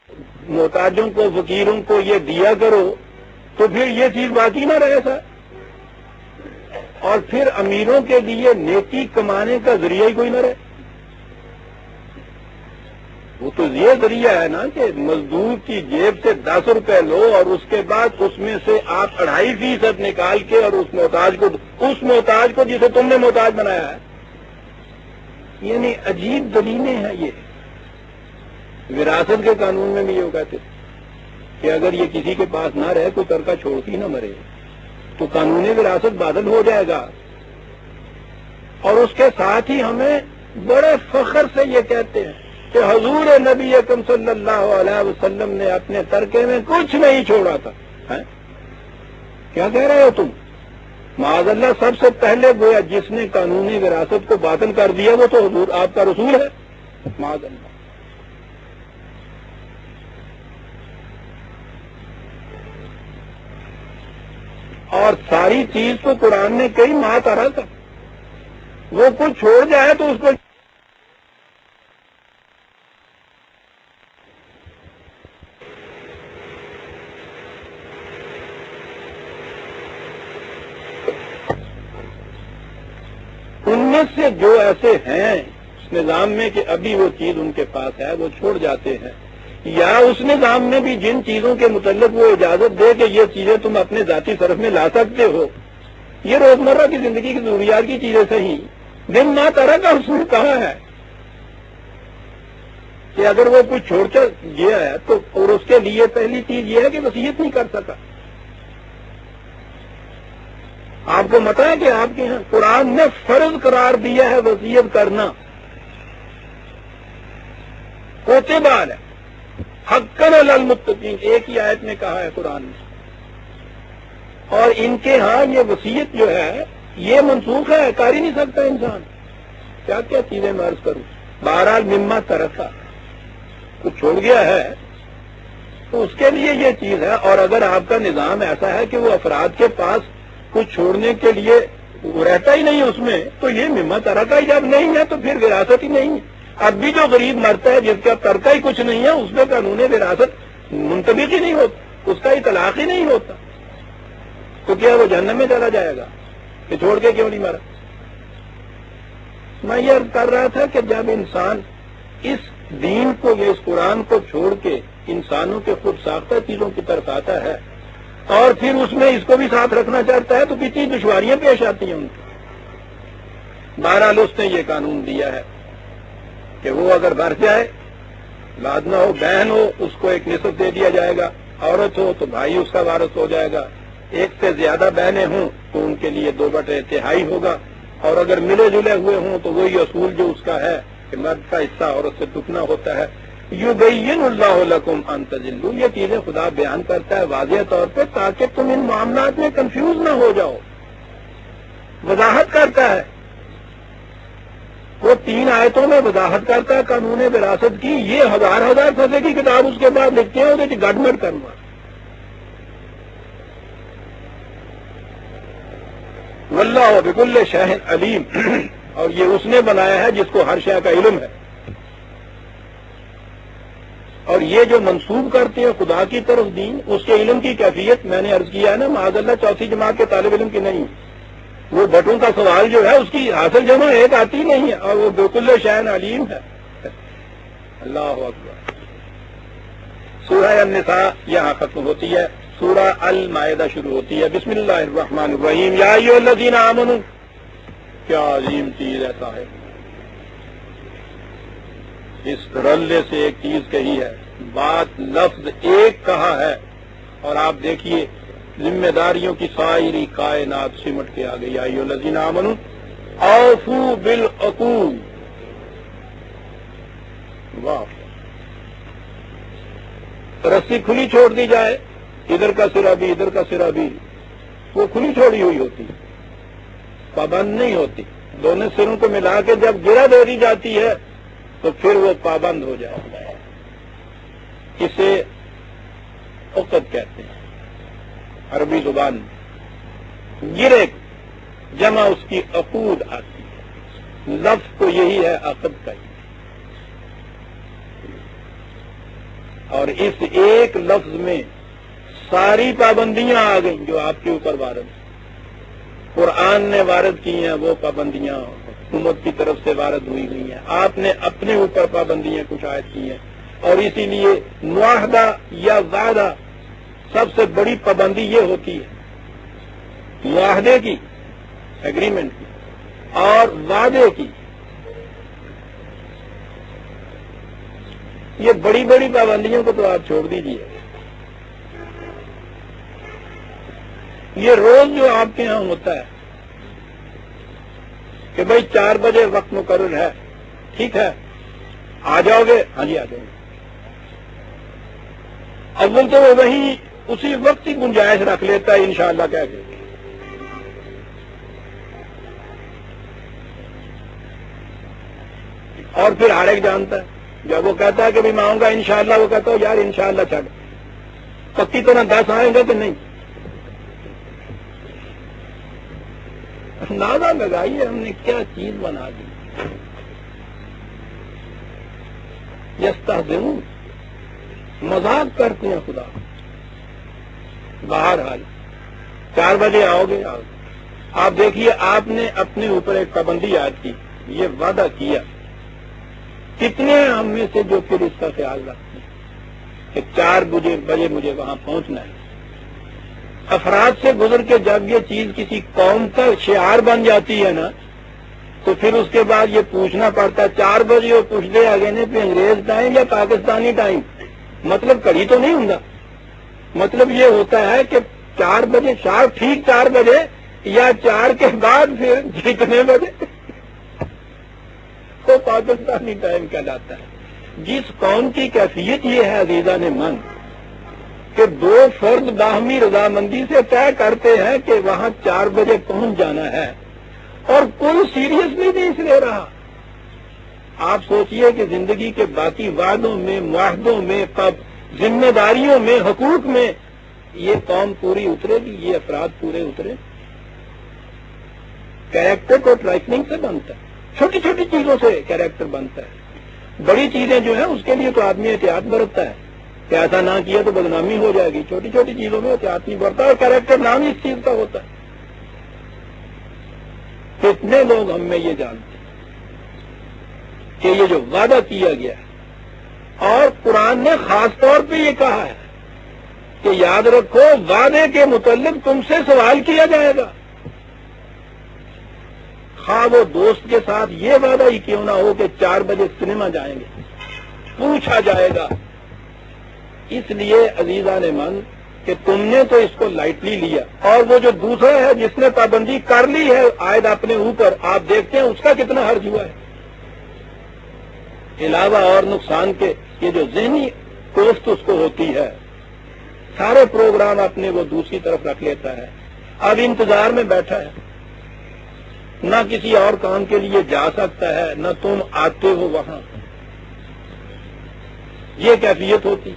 محتاجوں کو فقیروں کو یہ دیا کرو تو پھر یہ چیز باقی نہ رہے سا، اور پھر امیروں کے لیے نیکی کمانے کا ذریعہ ہی کوئی نہ رہے۔ وہ تو یہ ذریعہ ہے نا کہ مزدور کی جیب سے 10 روپے لو اور اس کے بعد اس میں سے آپ 2.5% نکال کے اور اس محتاج کو جسے تم نے محتاج بنایا ہے، یعنی عجیب دلیلیں ہیں یہ۔ وراثت کے قانون میں بھی یہ کہتے کہ اگر یہ کسی کے پاس نہ رہے کوئی ترکہ چھوڑ کے نہ مرے تو قانون وراثت بادل ہو جائے گا۔ اور اس کے ساتھ ہی ہمیں بڑے فخر سے یہ کہتے ہیں کہ حضور نبی اکرم صلی اللہ علیہ وسلم نے اپنے ترکے میں کچھ نہیں چھوڑا تھا۔ کیا کہہ رہے ہو تم؟ معاذ اللہ سب سے پہلے گویا جس نے قانونی وراثت کو باطل کر دیا وہ تو حضور آپ کا رسول ہے، معاذ اللہ۔ اور ساری چیز تو قرآن نے کئی ماہ طرح تھا، وہ کچھ چھوڑ جائے تو اس کو ان میں سے جو ایسے ہیں اس نظام میں کہ ابھی وہ چیز ان کے پاس ہے وہ چھوڑ جاتے ہیں، یا اس نظام میں بھی جن چیزوں کے متعلق وہ اجازت دے کہ یہ چیزیں تم اپنے ذاتی صرف میں لا سکتے ہو، یہ روزمرہ کی زندگی کی ضروریات کی چیزیں صحیح، دن ماہ طرح کا اصول کہاں ہے کہ اگر وہ کچھ چھوڑ کر گیا ہے تو اور اس کے لیے پہلی چیز یہ ہے کہ وصیت نہیں کر سکا۔ آپ کو پتہ ہے کہ آپ کے یہاں قرآن نے فرض قرار دیا ہے وصیت کرنا، کوتب ہے حقاً علی المتقین، ایک ہی آیت میں کہا ہے قرآن نے۔ اور ان کے ہاں یہ وصیت جو ہے یہ منسوخ ہے، کر ہی نہیں سکتا انسان۔ کیا کیا چیزیں میں عرض کروں، بہرحال مما ترکا کچھ چھوڑ گیا ہے تو اس کے لیے یہ چیز ہے۔ اور اگر آپ کا نظام ایسا ہے کہ وہ افراد کے پاس کچھ چھوڑنے کے لیے رہتا ہی نہیں اس میں، تو یہ مما ترکا ہی جب نہیں ہے تو پھر وراثت ہی نہیں ہے۔ اب بھی جو غریب مرتا ہے جس کا ترکہ ہی کچھ نہیں ہے اس میں قانون وراثت منطبق ہی نہیں ہوتا، اس کا اطلاق ہی نہیں ہوتا، تو کیا وہ جہنم میں چلا جائے گا کہ چھوڑ کے کیوں نہیں مرا؟ میں یہ عرض کر رہا تھا کہ جب انسان اس دین کو یا اس قرآن کو چھوڑ کے انسانوں کے خود ساختہ چیزوں کی طرف آتا ہے اور پھر اس میں اس کو بھی ساتھ رکھنا چاہتا ہے تو کتنی دشواریاں پیش آتی ہیں ان کو۔ بہرحال اس نے یہ قانون دیا ہے کہ وہ اگر مر جائے، لادنا ہو بہن ہو اس کو ایک نصف دے دیا جائے گا، عورت ہو تو بھائی اس کا وارث ہو جائے گا، ایک سے زیادہ بہنیں ہوں تو ان کے لیے 2/3 ہوگا، اور اگر ملے جلے ہوئے ہوں تو وہی اصول جو اس کا ہے کہ مرد کا حصہ عورت سے دگنا ہوتا ہے۔ یبین اللہ لکم ان تضلوا، یہ چیزیں خدا بیان کرتا ہے واضح طور پہ تاکہ تم ان معاملات میں کنفیوز نہ ہو جاؤ، وضاحت کرتا ہے۔ وہ 3 آیتوں میں وضاحت کرتا ہے قانون وراثت کی، یہ ہزار صفحے کی کتاب اس کے بعد لکھتے ہیں وہ گڑبڑ کرنا۔ واللہ بکل شیء علیم، اور یہ اس نے بنایا ہے جس کو ہر شے کا علم ہے۔ اور یہ جو منسوب کرتے ہیں خدا کی طرف دین، اس کے علم کی کیفیت میں نے عرض کیا ہے نا، معاذ اللہ 4 جماعت کے طالب علم کی نہیں، وہ بٹوں کا سوال جو ہے اس کی حاصل جمع ایک آتی نہیں ہے، اور وہ بکل شیء علیم ہے۔ اللہ اکبر۔ سورہ النساء یہاں ختم ہوتی ہے، سورہ المائدہ شروع ہوتی ہے۔ بسم اللہ الرحمن الرحیم، یا ایھا الذین آمنوا، کیا عظیم چیز ہے صاحب، اس رلے سے ایک چیز کہی ہے، بات لفظ ایک کہا ہے، اور آپ دیکھیے ذمہ داریوں کی ساری کائنات سمٹ کے آ گئی۔ یا ایھا الذین آمنوا اوفوا بالعقود، واہ، رسی کھلی چھوڑ دی جائے، ادھر کا سرا بھی ادھر کا سرا بھی، وہ کھلی چھوڑی ہوئی ہوتی، پابند نہیں ہوتی، دونوں سروں کو ملا کے جب گرا دے دی جاتی ہے تو پھر وہ پابند ہو جاتا ہے۔ اسے عقد کہتے ہیں عربی زبان میں، گرے جمع اس کی عقود آتی ہے، لفظ تو یہی ہے عقد کا ہی۔ اور اس ایک لفظ میں ساری پابندیاں آ گئیں جو آپ کے اوپر وارد ہیں۔ قرآن نے وارد کی ہیں وہ پابندیاں حکومت کی طرف سے وارد ہوئی ہوئی ہیں، آپ نے اپنے اوپر پابندیاں کچھ عائد کی ہیں، اور اسی لیے معاہدہ یا وعدہ سب سے بڑی پابندی یہ ہوتی ہے معاہدے کی، ایگریمنٹ کی اور وعدے کی۔ یہ بڑی بڑی پابندیوں کو تو آپ چھوڑ دیجیے، یہ روز جو آپ کے ہاں ہوتا ہے کہ بھائی 4 بجے وقت مقرر ہے، ٹھیک ہے آ جاؤ گے؟ ہاں جی آ جاؤ گے۔ اول تو وہ وہی اسی وقت ہی گنجائش رکھ لیتا ہے انشاءاللہ کہہ کے، اور پھر ہر ایک جانتا ہے جب وہ کہتا ہے کہ میں آؤں گا انشاءاللہ، وہ کہتا ہے یار انشاءاللہ چھڈ، پکی تو نہ 10 آئیں گے کہ نہیں۔ اندازہ لگائیے ہم نے کیا چیز بنا دی۔ یستہزئون، مذاق کرتے ہیں خدا۔ بہرحال 4 بجے آؤ گے آؤ گے۔ آپ دیکھیے آپ نے اپنے اوپر ایک پابندی عائد کی، یہ وعدہ کیا، کتنے ہم میں سے جو پھر اس کا خیال رکھتے ہیں کہ 4 بجے مجھے وہاں پہنچنا ہے۔ افراد سے گزر کے جب یہ چیز کسی قوم کا شعار بن جاتی ہے نا، تو پھر اس کے بعد یہ پوچھنا پڑتا ہے 4 بجے وہ پوچھ دے آگے نے پہ انگریز ٹائم یا پاکستانی ٹائم، مطلب کڑی تو نہیں ہوں، مطلب یہ ہوتا ہے کہ 4 بجے شارپ، ٹھیک 4 بجے یا 4 کے بعد پھر جتنے بجے تو پاکستانی ٹائم کہلاتا ہے۔ جس قوم کی کیفیت یہ ہے عزیزان من کہ 2 فرد باہمی رضامندی سے طے کرتے ہیں کہ وہاں 4 بجے پہنچ جانا ہے، اور کوئی سیریسلی نہیں اس لے رہا۔ آپ سوچئے کہ زندگی کے باقی وعدوں میں، معاہدوں میں، ذمہ داریوں میں، حقوق میں یہ قوم پوری اترے گی، یہ افراد پورے اترے؟ کیریکٹر تو ٹرائٹنگ سے بنتا ہے، چھوٹی چھوٹی چیزوں سے کیریکٹر بنتا ہے۔ بڑی چیزیں جو ہیں اس کے لیے تو آدمی احتیاط برتتا ہے کہ ایسا نہ کیا تو بدنامی ہو جائے گی، چھوٹی چھوٹی چیزوں میں احتیاط نہیں برتا، اور کیریکٹر نام اس چیز کا ہوتا ہے۔ کتنے لوگ ہم میں یہ جانتے ہیں کہ یہ جو وعدہ کیا گیا ہے، اور قرآن نے خاص طور پہ یہ کہا ہے کہ یاد رکھو وعدے کے متعلق تم سے سوال کیا جائے گا، خواہ وہ دوست کے ساتھ یہ وعدہ ہی کیوں نہ ہو کہ 4 بجے سنیما جائیں گے، پوچھا جائے گا۔ اس لیے عزیزان من کہ تم نے تو اس کو لائٹلی لیا، اور وہ جو دوسرا ہے جس نے پابندی کر لی ہے عائد اپنے اوپر، آپ دیکھتے ہیں اس کا کتنا حرج ہوا ہے۔ علاوہ اور نقصان کے یہ جو ذہنی کوفت اس کو ہوتی ہے، سارے پروگرام اپنے وہ دوسری طرف رکھ لیتا ہے، اب انتظار میں بیٹھا ہے، نہ کسی اور کام کے لیے جا سکتا ہے، نہ تم آتے ہو وہاں، یہ کیفیت ہوتی۔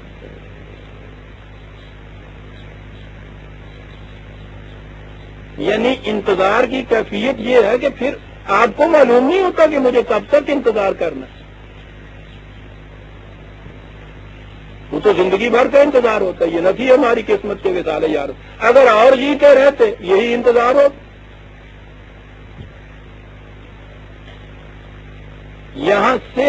یعنی انتظار کی کیفیت یہ ہے کہ پھر آپ کو معلوم نہیں ہوتا کہ مجھے کب تک انتظار کرنا ہے، وہ تو زندگی بھر کا انتظار ہوتا ہے، یہ نہ تھی ہماری قسمت کے وصال یار، اگر اور جیتے رہتے یہی انتظار ہو۔ یہاں سے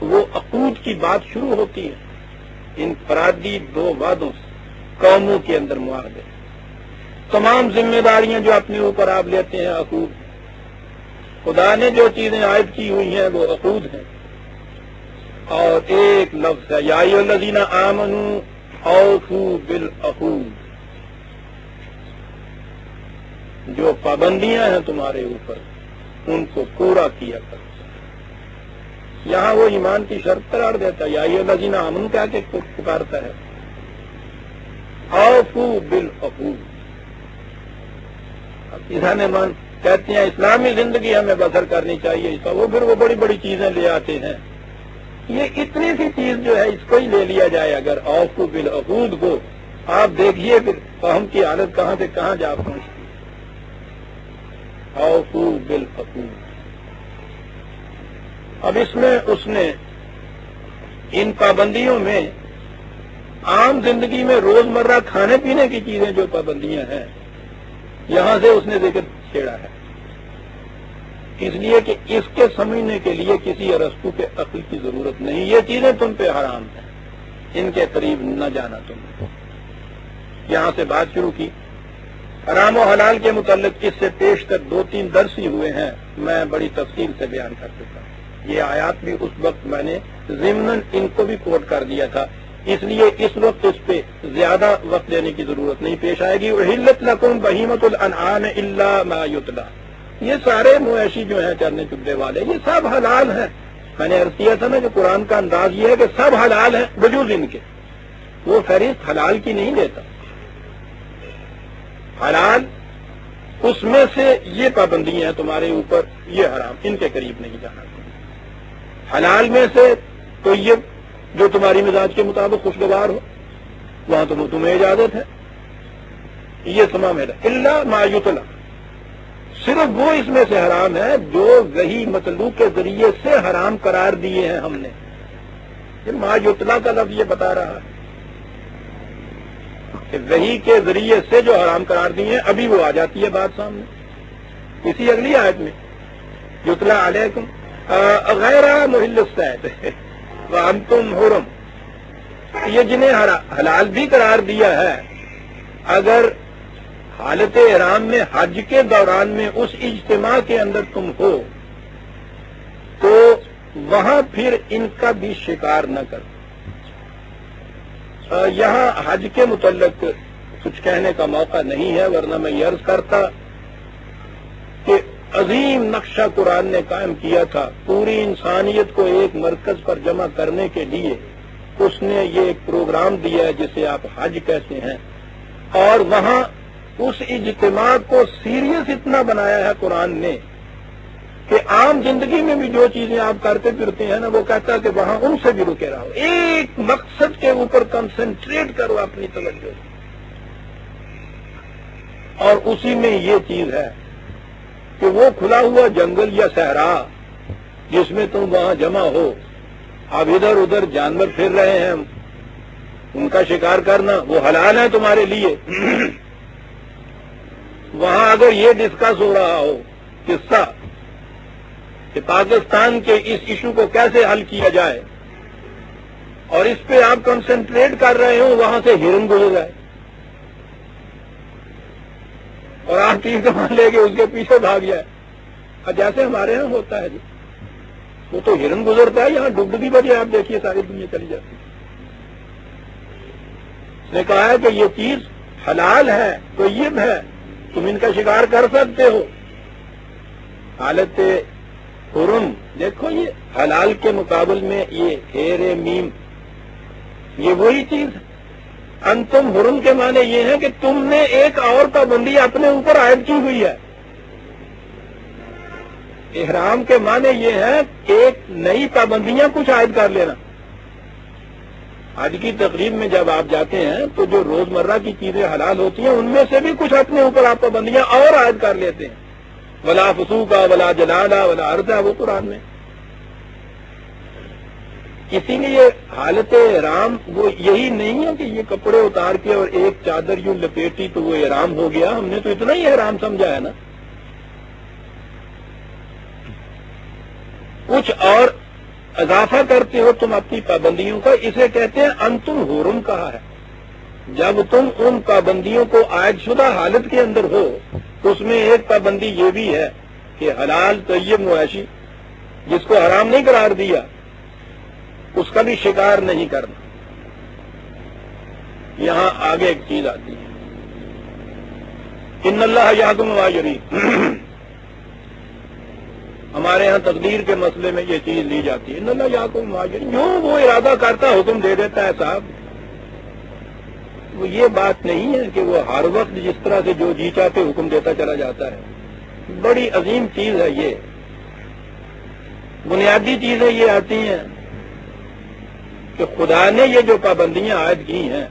وہ عقود کی بات شروع ہوتی ہے، انفرادی 2 وعدوں سے، قوموں کے اندر معاہدے، تمام ذمہ داریاں جو اپنے اوپر آپ لیتے ہیں عقود، خدا نے جو چیزیں عائد کی ہوئی ہیں وہ عقود ہیں، اور ایک لفظ ہے یا ایھا الذین آمنوا اوفوا بالعقود، جو پابندیاں ہیں تمہارے اوپر ان کو پورا کیا کرو۔ یہاں وہ ایمان کی شرط قرار دیتا ہے، یا ایھا الذین آمنوا کہہ کے پکارتا ہے، اوفوا بالعقود۔ اب ایمان کہتے ہیں اسلامی زندگی ہمیں بسر کرنی چاہیے، وہ پھر وہ بڑی بڑی چیزیں لے آتے ہیں، یہ اتنی سی چیز جو ہے اس کو ہی لے لیا جائے اگر اوفوا بالعقود کو، آپ دیکھیے پھر قوم کی حالت کہاں سے کہاں جا پہنچتی ہے۔ اوفوا بالعقود۔ اب اس میں اس نے ان پابندیوں میں عام زندگی میں روزمرہ کھانے پینے کی چیزیں جو پابندیاں ہیں یہاں سے اس نے ذکر چھیڑا ہے، اس لیے کہ اس کے سمجھنے کے لیے کسی ارسطو کے عقل کی ضرورت نہیں. یہ چیزیں تم پہ حرام ہیں، ان کے قریب نہ جانا تم. یہاں سے بات شروع کی. حرام و حلال کے متعلق اس سے پیش تک 2-3 درس ہی ہوئے ہیں، میں بڑی تفصیل سے بیان کر چکا ہوں. یہ آیات بھی اس وقت میں نے ضمناً ان کو بھی کوٹ کر دیا تھا، اس لیے اس وقت اس پہ زیادہ وقت دینے کی ضرورت نہیں پیش آئے گی. احلت لکم بہیمۃ الانعام الا ما یتلی، یہ سارے مویشی جو ہیں چرنے چگنے والے یہ سب حلال ہیں. میں نے عرض کیا تھا نا کہ قرآن کا انداز یہ ہے کہ سب حلال ہیں بجوز ان کے، وہ فہرست حلال کی نہیں دیتا. حلال اس میں سے یہ پابندیاں ہیں تمہارے اوپر، یہ حرام، ان کے قریب نہیں جانا. حلال میں سے تو یہ جو تمہاری مزاج کے مطابق خوشگوار ہو وہاں تو تمہیں اجازت ہے. یہ تمام ہے الا ما یتلی، صرف وہ اس میں سے حرام ہے جو وحی مطلوع کے ذریعے سے حرام قرار دیے ہیں ہم نے. یہ ما یتلی کا لفظ یہ بتا رہا ہے کہ وحی کے ذریعے سے جو حرام قرار دیے ہیں. ابھی وہ آ جاتی ہے بات سامنے اسی اگلی آیت میں، یتلی علیکم غیر محل الصید وانتم حرم. یہ جنہیں حلال بھی قرار دیا ہے، اگر حالت احرام میں حج کے دوران میں اس اجتماع کے اندر تم ہو تو وہاں پھر ان کا بھی شکار نہ کرو. یہاں حج کے متعلق کچھ کہنے کا موقع نہیں ہے، ورنہ میں یہ عرض کرتا کہ عظیم نقشہ قرآن نے قائم کیا تھا پوری انسانیت کو ایک مرکز پر جمع کرنے کے لیے. اس نے یہ ایک پروگرام دیا ہے جسے آپ حج کہتے ہیں، اور وہاں اس اجتماع کو سیریس اتنا بنایا ہے قرآن نے کہ عام زندگی میں بھی جو چیزیں آپ کرتے پھرتے ہیں نا، وہ کہتا ہے کہ وہاں ان سے بھی رکے رہو، ایک مقصد کے اوپر کنسنٹریٹ کرو اپنی توجہ. اور اسی میں یہ چیز ہے کہ وہ کھلا ہوا جنگل یا صحرا جس میں تم وہاں جمع ہو، اب ادھر ادھر جانور پھر رہے ہیں، ان کا شکار کرنا وہ حلال ہے تمہارے لیے. وہاں اگر یہ ڈسکس ہو رہا ہو قصہ کہ پاکستان کے اس ایشو کو کیسے حل کیا جائے اور اس پہ آپ کنسنٹریٹ کر رہے ہو، وہاں سے ہرن گزر جائے اور آپ تیر کمان لے کے اس کے پیچھے بھاگ جائے. اور جیسے ہمارے یہاں ہوتا ہے جی، وہ تو ہرن گزرتا ہے، یہاں ڈبڈی بجے آپ دیکھیے ساری دنیا چلی جاتی ہے. اس نے کہا ہے کہ یہ چیز حلال ہے، طیب ہے، تم ان کا شکار کر سکتے ہو. حالت حرم دیکھو، یہ حلال کے مقابل میں یہ ہیر میم یہ وہی چیز ہے. انتم حرم کے معنی یہ ہے کہ تم نے ایک اور پابندی اپنے اوپر عائد کی ہوئی ہے. احرام کے معنی یہ ہے ایک نئی پابندیاں کچھ عائد کر لینا. آج کی تقریب میں جب آپ جاتے ہیں تو جو روزمرہ کی چیزیں حلال ہوتی ہیں ان میں سے بھی کچھ اپنے اوپر آپ پابندیاں اور عائد کر لیتے ہیں. ولا فسوقا ولا جلالا ولا عرضا، وہ قرآن میں. اسی لیے حالت احرام وہ یہی نہیں ہے کہ یہ کپڑے اتار کے اور ایک چادر یوں لپیٹی تو وہ احرام ہو گیا. ہم نے تو اتنا ہی احرام سمجھا ہے نا. کچھ اور اضافہ کرتے ہو تم اپنی پابندیوں کا، اسے کہتے ہیں انتم حرم کہا ہے. جب تم ان پابندیوں کو عائد شدہ حالت کے اندر ہو تو اس میں ایک پابندی یہ بھی ہے کہ حلال طیب مویشی جس کو حرام نہیں قرار دیا اس کا بھی شکار نہیں کرنا. یہاں آگے ایک چیز آتی ہے، ان اللہ یحکم ما یرید. ہمارے ہاں تقدیر کے مسئلے میں یہ چیز لی جاتی ہے، ان اللہ یحکم ما یرید، جو وہ ارادہ کرتا حکم دے دیتا ہے صاحب. وہ یہ بات نہیں ہے کہ وہ ہر وقت جس طرح سے جو جی چاہتے حکم دیتا چلا جاتا ہے. بڑی عظیم چیز ہے یہ. بنیادی چیزیں یہ آتی ہیں کہ خدا نے یہ جو پابندیاں عائد کی ہیں،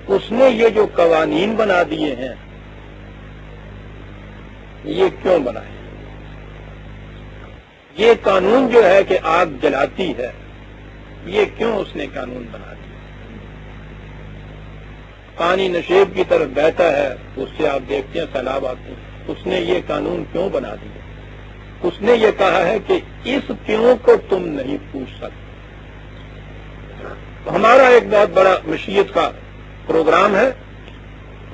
اس نے یہ جو قوانین بنا دیے ہیں، یہ کیوں بنائے؟ یہ قانون جو ہے کہ آگ جلاتی ہے، یہ کیوں اس نے قانون بنا دیا؟ پانی نشیب کی طرف بہتا ہے اس سے آپ دیکھتے ہیں سیلاب آتے ہیں. اس نے یہ قانون کیوں بنا دیا؟ اس نے یہ کہا ہے کہ اس کیوں کو تم نہیں پوچھ سکتے. ہمارا ایک بہت بڑا مشیت کا پروگرام ہے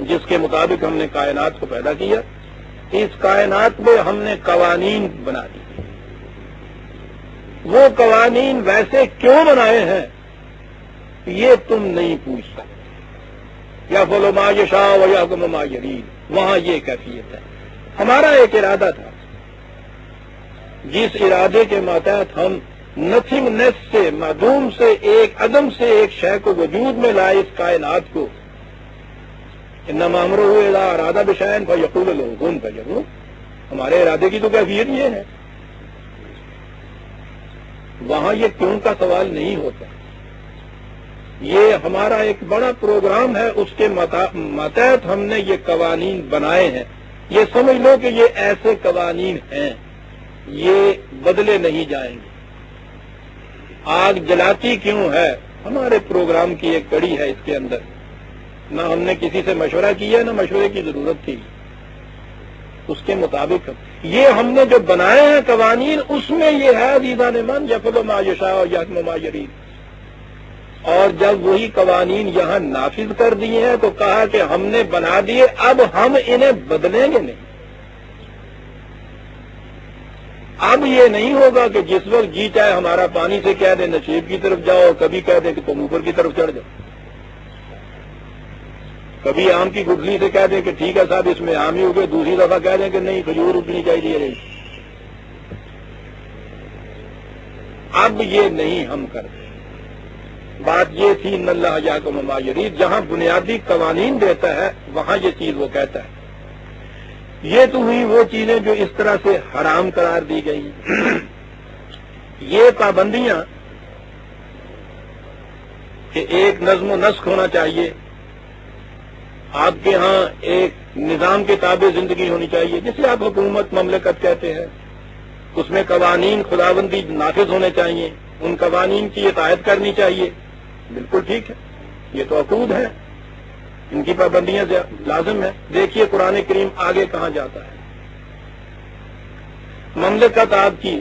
جس کے مطابق ہم نے کائنات کو پیدا کیا. اس کائنات میں ہم نے قوانین بنا دیے. وہ قوانین ویسے کیوں بنائے ہیں یہ تم نہیں پوچھ سکتے. یا فلو ما یشاء و یحکم ما یرید، وہاں یہ کیفیت ہے. ہمارا ایک ارادہ تھا جس ارادے کے ماتحت ہم نتھنگ نیس سے، معدوم سے، ایک عدم سے ایک شے کو وجود میں لائے اس کائنات کو. انما امرہ اذا اراد بشیء فیقول له کن فیکون. ہمارے ارادے کی تو کیفیت یہ ہے. وہاں یہ کیوں کا سوال نہیں ہوتا. یہ ہمارا ایک بڑا پروگرام ہے، اس کے ماتحت ہم نے یہ قوانین بنائے ہیں. یہ سمجھ لو کہ یہ ایسے قوانین ہیں، یہ بدلے نہیں جائیں گے. آگ جلاتی کیوں ہے؟ ہمارے پروگرام کی ایک کڑی ہے اس کے اندر. نہ ہم نے کسی سے مشورہ کیا، نہ مشورے کی ضرورت تھی. اس کے مطابق یہ ہم نے جو بنائے ہیں قوانین، اس میں یہ ہے عزیزان من یفعل ما یشاء و یحکم ما یرید. اور جب وہی قوانین یہاں نافذ کر دیے ہیں تو کہا کہ ہم نے بنا دیے، اب ہم انہیں بدلیں گے نہیں. اب یہ نہیں ہوگا کہ جس وقت جی چاہے ہمارا پانی سے کہہ دیں نشیب کی طرف جاؤ، کبھی کہہ دیں کہ تم اوپر کی طرف چڑھ جاؤ. کبھی آم کی گٹھلی سے کہہ دیں کہ ٹھیک ہے صاحب اس میں آم ہی اگے، دوسری دفعہ کہہ دیں کہ نہیں کھجور اگنی چاہیے. اب یہ نہیں ہم کرتے. بات یہ تھی ان اللہ یحکم ما یرید. جہاں بنیادی قوانین دیتا ہے وہاں یہ چیز وہ کہتا ہے. یہ تو ہوئی وہ چیزیں جو اس طرح سے حرام قرار دی گئی. یہ پابندیاں کہ ایک نظم و نسق ہونا چاہیے، آپ کے ہاں ایک نظام کے تابع زندگی ہونی چاہیے جسے آپ حکومت مملکت کہتے ہیں. اس میں قوانین خداوندی نافذ ہونے چاہیے، ان قوانین کی اطاعت کرنی چاہیے. بالکل ٹھیک ہے، یہ تو عقود ہے، ان کی پابندیاں لازم ہے. دیکھیے قرآن کریم آگے کہاں جاتا ہے. مملکت آپ کی،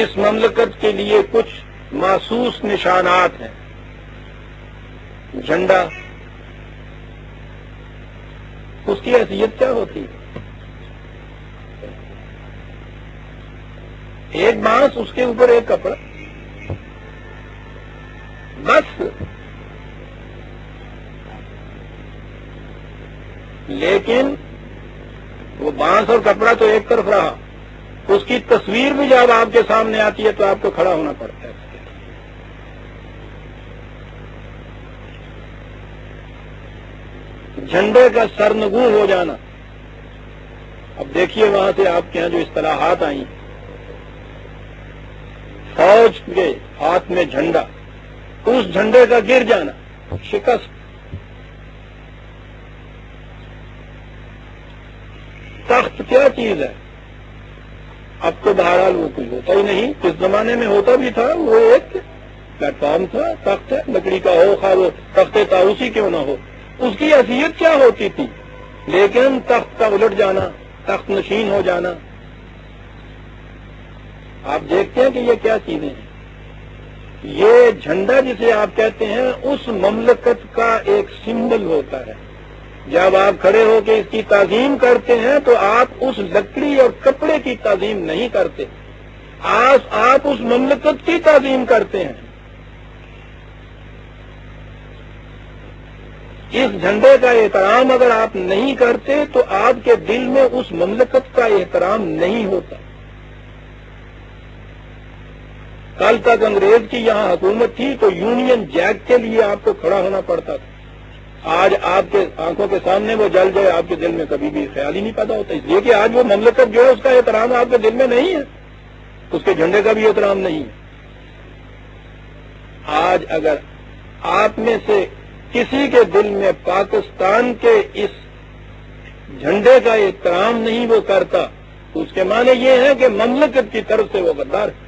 اس مملکت کے لیے کچھ محسوس نشانات ہیں. جھنڈا، اس کی حیثیت کیا ہوتی ہے؟ ایک بانس، اس کے اوپر ایک کپڑا، بس. لیکن وہ بانس اور کپڑا تو ایک طرف رہا، اس کی تصویر بھی جب آپ کے سامنے آتی ہے تو آپ کو کھڑا ہونا پڑتا ہے. جھنڈے کا سرنگوں ہو جانا. اب دیکھیے وہاں سے آپ کے ہاں جو اصطلاحات آئیں، فوج کے ہاتھ میں جھنڈا، اس جھنڈے کا گر جانا، شکست. تخت کیا چیز ہے؟ اب تو بہرحال وہ کوئی ہوتا ہی نہیں. اس زمانے میں ہوتا بھی تھا، وہ ایک پلیٹ فارم تھا. تخت ہے لکڑی کا ہو، خواہ وہ تخت طاؤسی کیوں نہ ہو. اس کی حیثیت کیا ہوتی تھی؟ لیکن تخت کا الٹ جانا، تخت نشین ہو جانا. آپ دیکھتے ہیں کہ یہ کیا چیزیں ہیں. یہ جھنڈا جسے آپ کہتے ہیں اس مملکت کا ایک سمبل ہوتا ہے. جب آپ کھڑے ہو کے اس کی تعظیم کرتے ہیں تو آپ اس لکڑی اور کپڑے کی تعظیم نہیں کرتے، آپ اس مملکت کی تعظیم کرتے ہیں. اس جھنڈے کا احترام اگر آپ نہیں کرتے تو آپ کے دل میں اس مملکت کا احترام نہیں ہوتا. کل تک انگریز کی یہاں حکومت تھی تو یونین جیک کے لیے آپ کو کھڑا ہونا پڑتا تھا. آج آپ کے آنکھوں کے سامنے وہ جل جائے، آپ کے دل میں کبھی بھی خیال ہی نہیں پیدا ہوتا. اس لیے کہ آج وہ مملکت جو ہے اس کا احترام آپ کے دل میں نہیں ہے، اس کے جھنڈے کا بھی احترام نہیں ہے. آج اگر آپ میں سے کسی کے دل میں پاکستان کے اس جھنڈے کا احترام نہیں وہ کرتا تو اس کے معنی یہ ہے کہ مملکت کی طرف سے وہ غدار ہے.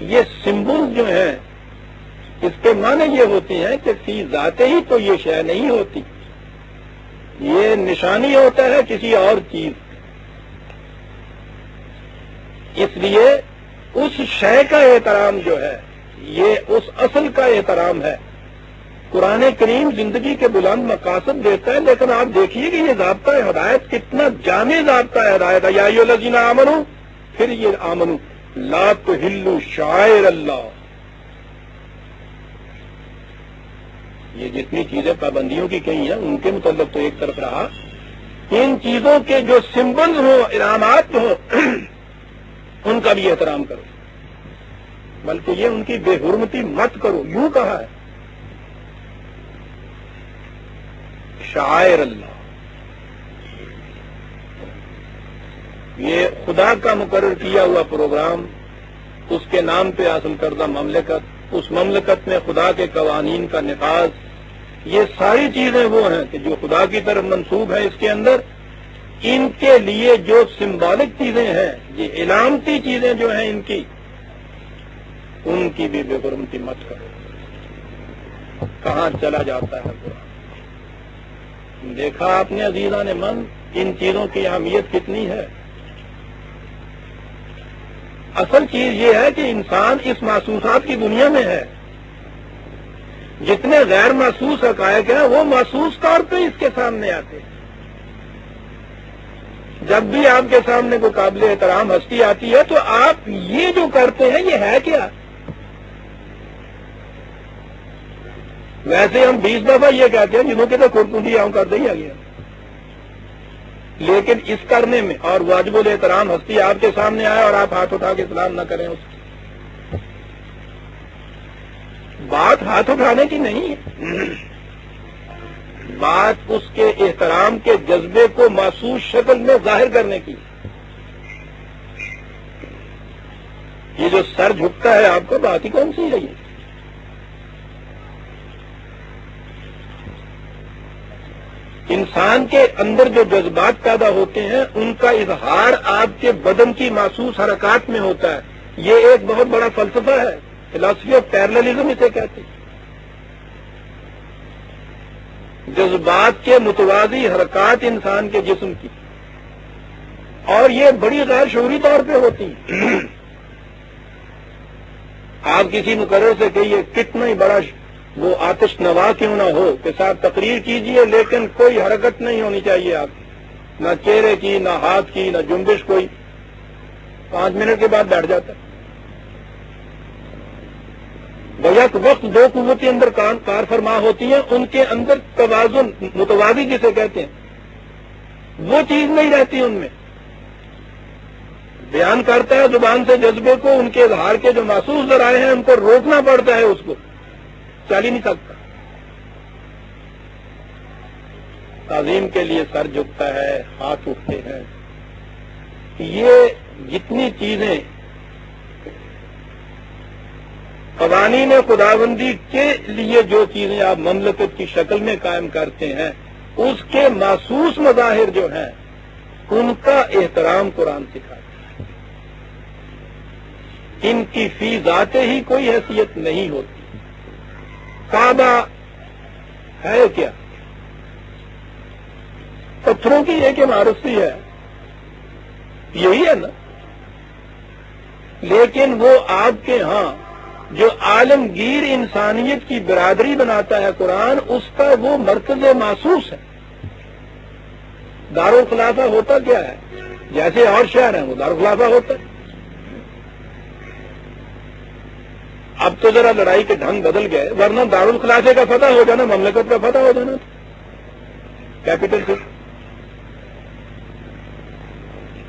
یہ سمبل جو ہیں اس کے معنی یہ ہوتے ہیں کہ فی ذات ہی تو یہ شے نہیں ہوتی، یہ نشانی ہوتا ہے کسی اور چیز، اس لیے اس شے کا احترام جو ہے یہ اس اصل کا احترام ہے۔ قرآن کریم زندگی کے بلند مقاصد دیتا ہے، لیکن آپ دیکھیے کہ یہ ضابطہ ہدایت کتنا جامع ضابطہ ہدایت ہے۔ یا ایھا الذین آمنوا، پھر یہ آمنو لا تحلوا شعائر اللہ، یہ جتنی چیزیں پابندیوں کی کہیں ہیں ان کے متعلق تو ایک طرف رہا، ان چیزوں کے جو سمبلز ہوں، علامات ہوں، ان کا بھی احترام کرو، بلکہ یہ ان کی بے حرمتی مت کرو۔ یوں کہا ہے شعائر اللہ، یہ خدا کا مقرر کیا ہوا پروگرام، اس کے نام پہ حاصل کردہ مملکت، اس مملکت میں خدا کے قوانین کا نفاذ، یہ ساری چیزیں وہ ہیں کہ جو خدا کی طرف منسوب ہیں۔ اس کے اندر ان کے لیے جو سمبولک چیزیں ہیں، یہ علامتی چیزیں جو ہیں ان کی بھی بے حرمتی مت کرو۔ کہاں چلا جاتا ہے قرآن؟ دیکھا آپ نے عزیزان من ان چیزوں کی اہمیت کتنی ہے۔ اصل چیز یہ ہے کہ انسان اس محسوسات کی دنیا میں ہے، جتنے غیر محسوس حقائق ہیں وہ محسوس طور پہ اس کے سامنے آتے ہیں۔ جب بھی آپ کے سامنے کوئی قابل احترام ہستی آتی ہے تو آپ یہ جو کرتے ہیں یہ ہے کیا؟ ویسے ہم 20 دفعہ یہ کہتے ہیں جنہوں کے تو خودکشی آؤں کر دیں گیا، لیکن اس کرنے میں اور واجب الاحترام ہستی آپ کے سامنے آئے اور آپ ہاتھ اٹھا کے سلام نہ کریں، اس کی بات ہاتھ اٹھانے کی نہیں ہے، بات اس کے احترام کے جذبے کو محسوس شکل میں ظاہر کرنے کی۔ یہ جو سر جھکتا ہے آپ کو، بات ہی کون سی ہے؟ یہ انسان کے اندر جو جذبات پیدا ہوتے ہیں ان کا اظہار آپ کے بدن کی محسوس حرکات میں ہوتا ہے۔ یہ ایک بہت بڑا فلسفہ ہے، فلاسفی آف پیراللزم اسے کہتے ہیں۔ جذبات کے متوازی حرکات انسان کے جسم کی، اور یہ بڑی غیر شعوری طور پہ ہوتی ہیں۔ آپ کسی مقرر سے کہیے کتنا ہی بڑا وہ آتش نوا کیوں نہ ہو کہ صاحب تقریر کیجئے، لیکن کوئی حرکت نہیں ہونی چاہیے آپ کی، نہ چہرے کی، نہ ہاتھ کی، نہ جنبش کوئی۔ 5 منٹ کے بعد بیٹھ جاتا ہے۔ بیک وقت دو قوتیں اندر کار فرما ہوتی ہیں، ان کے اندر توازن متوازی جسے کہتے ہیں وہ چیز نہیں رہتی ان میں۔ بیان کرتا ہے زبان سے جذبے کو، ان کے اظہار کے جو محسوس ذرائع ہیں ان کو روکنا پڑتا ہے، اس کو چل ہی نہیں سکتا۔ تعظیم کے لیے سر جھکتا ہے، ہاتھ اٹھتے ہیں۔ یہ جتنی چیزیں قوانین خداوندی کے لیے جو چیزیں آپ مملکت کی شکل میں قائم کرتے ہیں، اس کے محسوس مظاہر جو ہیں ان کا احترام قرآن سکھاتا ہے۔ ان کی فی ذات ہی کوئی حیثیت نہیں ہوتی۔ کعبہ ہے کیا؟ پتھروں کی ایک عمارت سی ہے، یہی ہے نا، لیکن وہ آپ کے ہاں جو عالمگیر انسانیت کی برادری بناتا ہے قرآن، اس کا وہ مرکز محسوس ہے۔ دارالخلافہ ہوتا کیا ہے؟ جیسے اور شہر ہیں وہ دارالخلافہ ہوتا ہے۔ اب تو ذرا لڑائی کے ڈھنگ بدل گئے، ورنہ دارالخلافے کا فتح ہو جانا، مملکت کا فتح ہو جانا، کیپٹل سے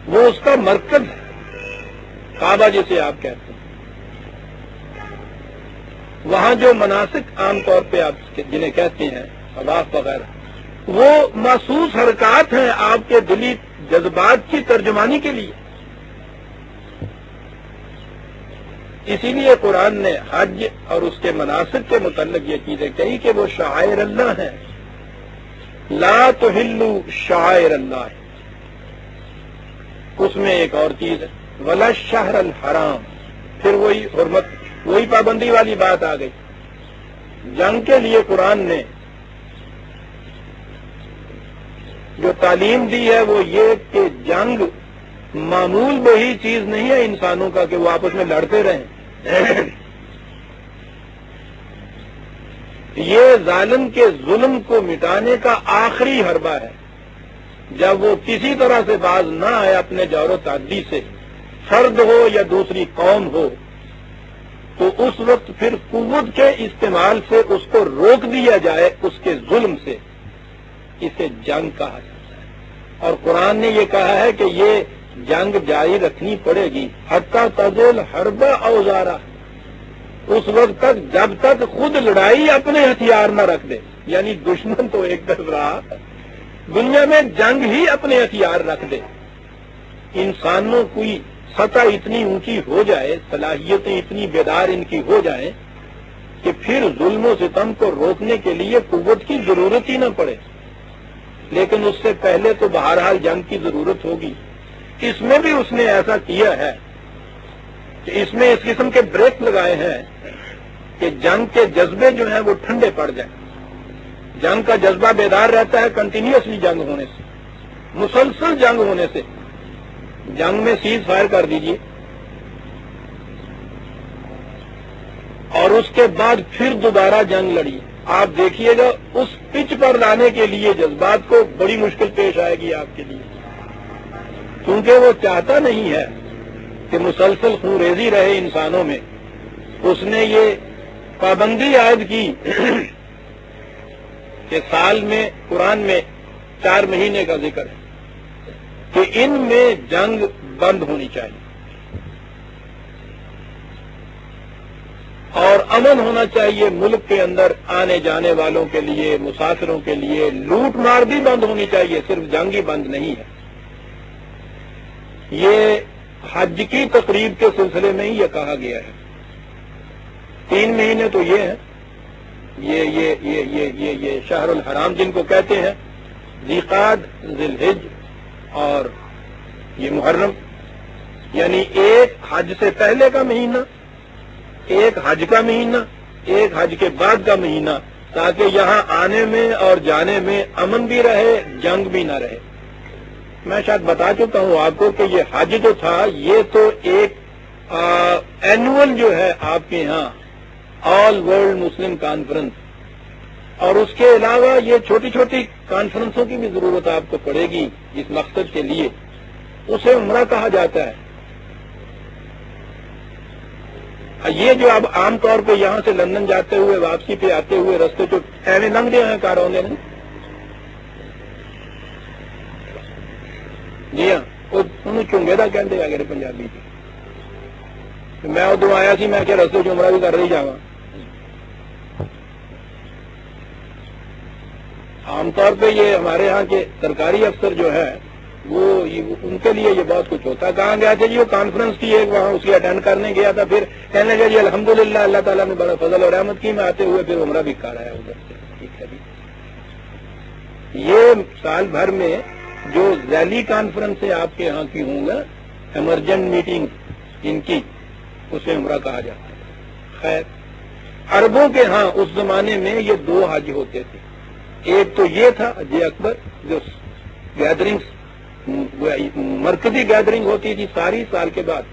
وہ اس کا مرکز ہے، کعبہ جسے آپ کہتے ہیں۔ وہاں جو مناسک عام طور پہ آپ جنہیں کہتے ہیں طواف وغیرہ، وہ محسوس حرکات ہیں آپ کے دلی جذبات کی ترجمانی کے لیے۔ اسی لیے قرآن نے حج اور اس کے مناسک کے متعلق یہ چیزیں کہی کہ وہ شعائر اللہ ہیں۔ لا تحلوا شعائر اللہ، اس میں ایک اور چیز ہے ولا الشہر الحرام، پھر وہی حرمت، وہی پابندی والی بات آ گئی۔ جنگ کے لیے قرآن نے جو تعلیم دی ہے وہ یہ کہ جنگ معمول وہی چیز نہیں ہے انسانوں کا کہ وہ آپس میں لڑتے رہیں۔ یہ ظالم کے ظلم کو مٹانے کا آخری حربہ ہے۔ جب وہ کسی طرح سے باز نہ آئے اپنے جور و تعدی سے، فرد ہو یا دوسری قوم ہو، تو اس وقت پھر قوت کے استعمال سے اس کو روک دیا جائے اس کے ظلم سے، اسے جنگ کہا جاتا ہے۔ اور قرآن نے یہ کہا ہے کہ یہ جنگ جاری رکھنی پڑے گی حتی تزول حرب اوزارا، اس وقت تک جب تک خود لڑائی اپنے ہتھیار نہ رکھ دے۔ یعنی دشمن تو ایک طرف رہا، دنیا میں جنگ ہی اپنے ہتھیار رکھ دے۔ انسانوں کی سطح اتنی اونچی ہو جائے، صلاحیتیں اتنی بیدار ان کی ہو جائیں کہ پھر ظلم و ستم کو روکنے کے لیے قوت کی ضرورت ہی نہ پڑے۔ لیکن اس سے پہلے تو بہرحال جنگ کی ضرورت ہوگی۔ اس میں بھی اس نے ایسا کیا ہے کہ اس میں اس قسم کے بریک لگائے ہیں کہ جنگ کے جذبے جو ہیں وہ ٹھنڈے پڑ جائیں۔ جنگ کا جذبہ بیدار رہتا ہے کنٹینیوسلی جنگ ہونے سے، مسلسل جنگ ہونے سے۔ جنگ میں سیز فائر کر دیجئے اور اس کے بعد پھر دوبارہ جنگ لڑیے، آپ دیکھیے گا اس پچ پر لانے کے لیے جذبات کو بڑی مشکل پیش آئے گی آپ کے لیے، کیونکہ وہ چاہتا نہیں ہے کہ مسلسل خونریزی رہے انسانوں میں۔ اس نے یہ پابندی عائد کی کہ سال میں قرآن میں 4 مہینے کا ذکر ہے کہ ان میں جنگ بند ہونی چاہیے اور امن ہونا چاہیے ملک کے اندر آنے جانے والوں کے لیے، مسافروں کے لیے۔ لوٹ مار بھی بند ہونی چاہیے، صرف جنگ ہی بند نہیں ہے۔ یہ حج کی تقریب کے سلسلے میں ہی یہ کہا گیا ہے۔ 3 مہینے تو یہ ہیں، یہ شہر الحرام جن کو کہتے ہیں، ذی-قعد، ذی الحج اور یہ محرم، یعنی ایک حج سے پہلے کا مہینہ، ایک حج کا مہینہ، ایک حج کے بعد کا مہینہ، تاکہ یہاں آنے میں اور جانے میں امن بھی رہے، جنگ بھی نہ رہے۔ میں شاید بتا چکا ہوں آپ کو کہ یہ حج جو تھا یہ تو ایک اینوئل جو ہے آپ کے ہاں آل ورلڈ مسلم کانفرنس، اور اس کے علاوہ یہ چھوٹی چھوٹی کانفرنسوں کی بھی ضرورت آپ کو پڑے گی اس مقصد کے لیے، اسے عمرہ کہا جاتا ہے۔ یہ جو اب عام طور پہ یہاں سے لندن جاتے ہوئے واپسی پہ آتے ہوئے رستے جو ایویں لنگ دے ہیں کاروں نے، جی ہاں، وہ چونگے دا کہتے اگر پنجابی میں ادو آیا سی، میں کہ رستے چ عمرہ بھی کر رہی جاواں۔ عام طور پہ یہ ہمارے ہاں کے سرکاری افسر جو ہے وہ ان کے لیے یہ بہت کچھ ہوتا ہے۔ کہاں گیا تھا جی؟ وہ کانفرنس کی ایک وہاں اس کی اٹینڈ کرنے گیا تھا، پھر کہنے لگا جی الحمدللہ اللہ تعالیٰ نے بڑا فضل اور رحمت کی، میں آتے ہوئے پھر عمرہ بھی کر رہا ہے ادھر سے۔ ٹھیک ہے جی، یہ سال بھر میں جو ذیلی کانفرنسیں آپ کے یہاں کی ہوں گا، ایمرجنٹ میٹنگ ان کی، اسے عمرہ کہا جاتا ہے۔ خیر، عربوں کے ہاں اس زمانے میں یہ 2 حج ہوتے تھے۔ ایک تو یہ تھا حج اکبر، جو گیدرنگ مرکزی گیدرنگ ہوتی تھی ساری سال کے بعد،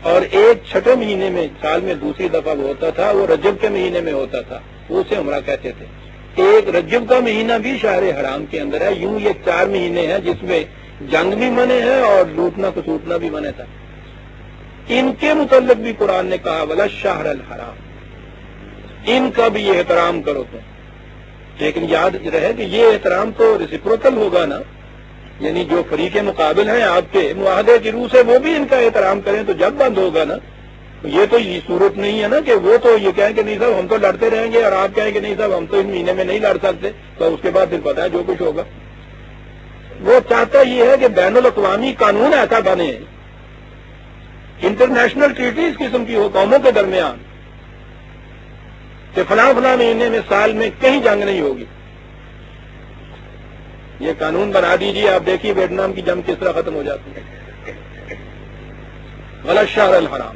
اور ایک چھٹے مہینے میں سال میں دوسری دفعہ وہ ہوتا تھا، وہ رجب کے مہینے میں ہوتا تھا، وہ اسے عمرہ کہتے تھے۔ ایک رجب کا مہینہ بھی شہر حرام کے اندر ہے۔ یوں یہ 4 مہینے ہیں جس میں جنگ بھی منع ہے اور لوٹنا کسوٹنا بھی منع تھا۔ ان کے متعلق بھی قرآن نے کہا ولا شہر الحرام، ان کا بھی یہ احترام کرو تم۔ لیکن یاد رہے کہ یہ احترام تو ریسیپروکل ہوگا نا، یعنی جو فریق مقابل ہیں آپ کے معاہدے کی روح سے وہ بھی ان کا احترام کریں تو جب بند ہوگا نا۔ یہ تو یہ صورت نہیں ہے نا کہ وہ تو یہ کہیں کہ نہیں صاحب ہم تو لڑتے رہیں گے اور آپ کہیں کہ نہیں صاحب ہم تو اس مہینے میں نہیں لڑ سکتے، تو اس کے بعد پھر پتا ہے جو کچھ ہوگا۔ وہ چاہتا یہ ہے کہ بین الاقوامی قانون ایسا بنے، انٹرنیشنل ٹریٹی اس قسم کی ہو قوموں کے درمیان کہ فلاں فلاں مہینے میں سال میں کہیں جنگ نہیں ہوگی۔ یہ قانون بنا دیجیے، آپ دیکھیے ویتنام کی جنگ کس طرح ختم ہو جاتی ہے۔ ولا الشہر الحرام،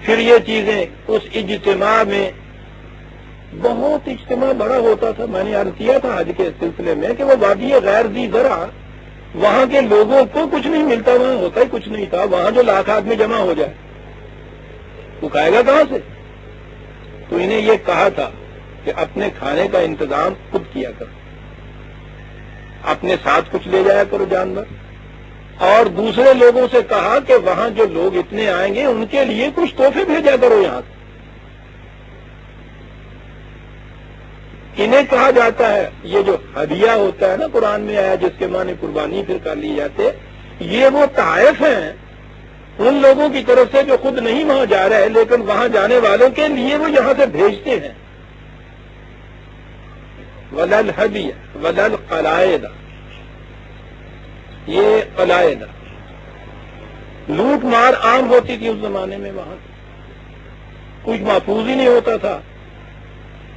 پھر یہ چیزیں اس اجتماع میں، بہت اجتماع بڑا ہوتا تھا. میں نے عرض کیا تھا حج کے سلسلے میں کہ وہ وادی غیر ذی زرع، وہاں کے لوگوں کو کچھ نہیں ملتا، وہاں ہوتا ہی کچھ نہیں تھا. وہاں جو لاکھ آدمی جمع ہو جائے وہ کھائے گا کہاں سے؟ تو انہیں یہ کہا تھا کہ اپنے کھانے کا انتظام خود کیا کرو، اپنے ساتھ کچھ لے جایا کرو جانور، اور دوسرے لوگوں سے کہا کہ وہاں جو لوگ اتنے آئیں گے ان کے لیے کچھ تحفے بھیجا کرو یہاں سے. انہیں کہا جاتا ہے، یہ جو ہدیہ ہوتا ہے نا قرآن میں آیا جس کے معنی قربانی پھر کر لی جاتے، یہ وہ تحائف ہیں ان لوگوں کی طرف سے جو خود نہیں وہاں جا رہے لیکن وہاں جانے والوں کے لیے وہ یہاں سے بھیجتے ہیں. ولل ہدیہ ولل قلائد، یہ قلائد لوٹ مار عام ہوتی تھی اس زمانے میں، وہاں کچھ محفوظ ہی نہیں ہوتا تھا.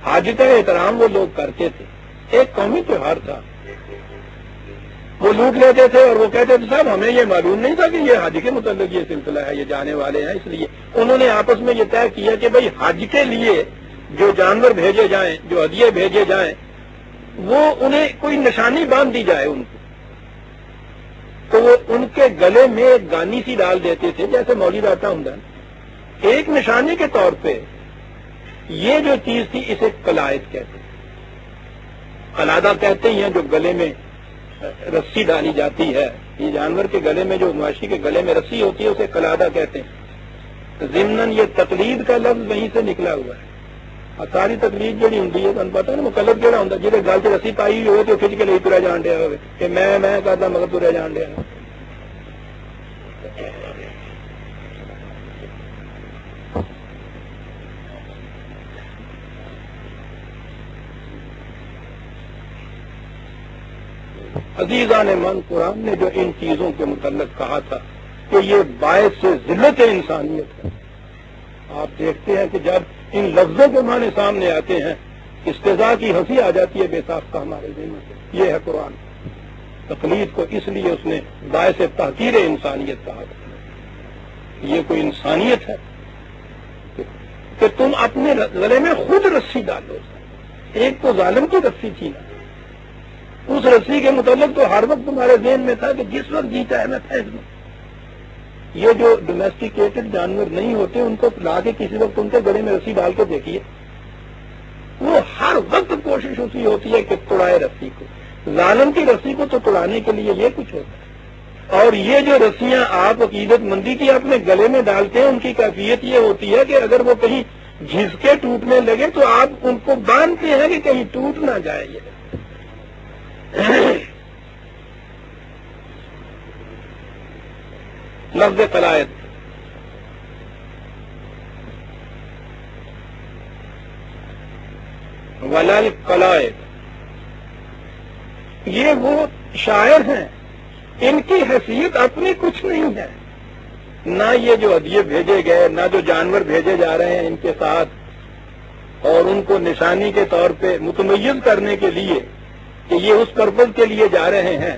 حج کا احترام وہ لوگ کرتے تھے، ایک قومی تہوار تھا، وہ لوٹ لیتے تھے اور وہ کہتے تھے صاحب ہمیں یہ معلوم نہیں تھا کہ یہ حج کے متعلق یہ سلسلہ ہے، یہ جانے والے ہیں. اس لیے انہوں نے آپس میں یہ طے کیا کہ بھئی حج کے لیے جو جانور بھیجے جائیں، جو ہدیے بھیجے جائیں، وہ انہیں کوئی نشانی باندھ دی جائے ان کو. تو وہ ان کے گلے میں ایک گانی سی ڈال دیتے تھے جیسے مولوی ڈالتا ہوں، ایک نشانی کے طور پہ. یہ جو چیز تھی اسے قلائد کہتے ہیں، قلادہ کہتے ہیں جو گلے میں رسی ڈالی جاتی ہے. یہ جانور کے گلے میں، جو مویشی کے گلے میں رسی ہوتی ہے اسے قلادہ کہتے ہیں. ضمناً یہ تقلید کا لفظ وہیں سے نکلا ہوا ہے. اور ساری تقلید جہی ہوں پتا نا مقلد کہڑا ہوں جی گل سے رسی پائی ہوئے تو کھچ کے لے تریا جان دیا ہوئے کہ میں کرتا مگر تریا جان دیا. عزیزان من، قرآن نے جو ان چیزوں کے متعلق کہا تھا کہ یہ باعث ذلت انسانیت ہے، آپ دیکھتے ہیں کہ جب ان لفظوں کے معنی سامنے آتے ہیں استضاء کی ہنسی آ جاتی ہے بے ساختہ ہمارے ذہن میں. یہ ہے قرآن. تقلید کو اس لیے اس نے باعث تحقیر انسانیت کہا تھا. یہ کوئی انسانیت ہے کہ تم اپنے گلے میں خود رسی ڈالو. ایک تو ظالم کی رسی تھی نا، اس رسی کے متعلق تو ہر وقت تمہارے ذہن میں تھا کہ جس وقت جیتا ہے میں پھینک دوں. یہ جو ڈومیسٹیکیٹڈ جانور نہیں ہوتے ان کو لا کے کسی وقت ان کے گلے میں رسی ڈال کے دیکھیے، وہ ہر وقت کوشش اسی ہوتی ہے کہ توڑائے رسی کو. ظالم کی رسی کو تو توڑانے کے لیے یہ کچھ ہوتا ہے. اور یہ جو رسیاں آپ عقیدت مندی کی اپنے گلے میں ڈالتے ہیں ان کی کیفیت یہ ہوتی ہے کہ اگر وہ کہیں جھسکے ٹوٹنے لگے تو آپ ان کو باندھتے ہیں کہ کہیں ٹوٹ نہ جائے. یہ لفظ قلائد ولل قلائد، یہ وہ شاعر ہیں، ان کی حیثیت اپنی کچھ نہیں ہے. نہ یہ جو ہدیے بھیجے گئے، نہ جو جانور بھیجے جا رہے ہیں ان کے ساتھ، اور ان کو نشانی کے طور پہ متمیز کرنے کے لیے کہ یہ اس پرپز کے لیے جا رہے ہیں.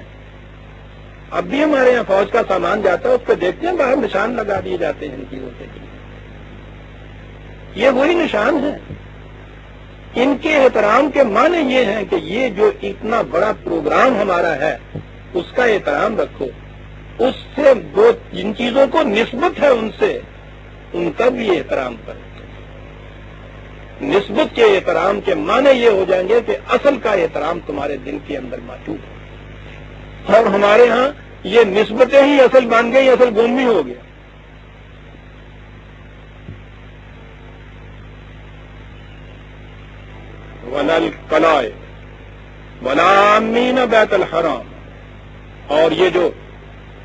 اب بھی ہمارے یہاں فوج کا سامان جاتا ہے، اس پہ دیکھتے ہیں باہر نشان لگا دیے جاتے ہیں ان چیزوں کے. یہ وہی نشان ہیں. ان کے احترام کے معنی یہ ہیں کہ یہ جو اتنا بڑا پروگرام ہمارا ہے اس کا احترام رکھو. اس سے دو جن چیزوں کو نسبت ہے ان سے، ان کا بھی احترام کرو. نسبت کے احترام کے معنی یہ ہو جائیں گے کہ اصل کا احترام تمہارے دل کے اندر موجود ہے. اور ہمارے ہاں یہ نسبتیں ہی اصل بن گئی، اصل گم ہو گیا. ولل قلائد ولا آمین بیت الحرام، اور یہ جو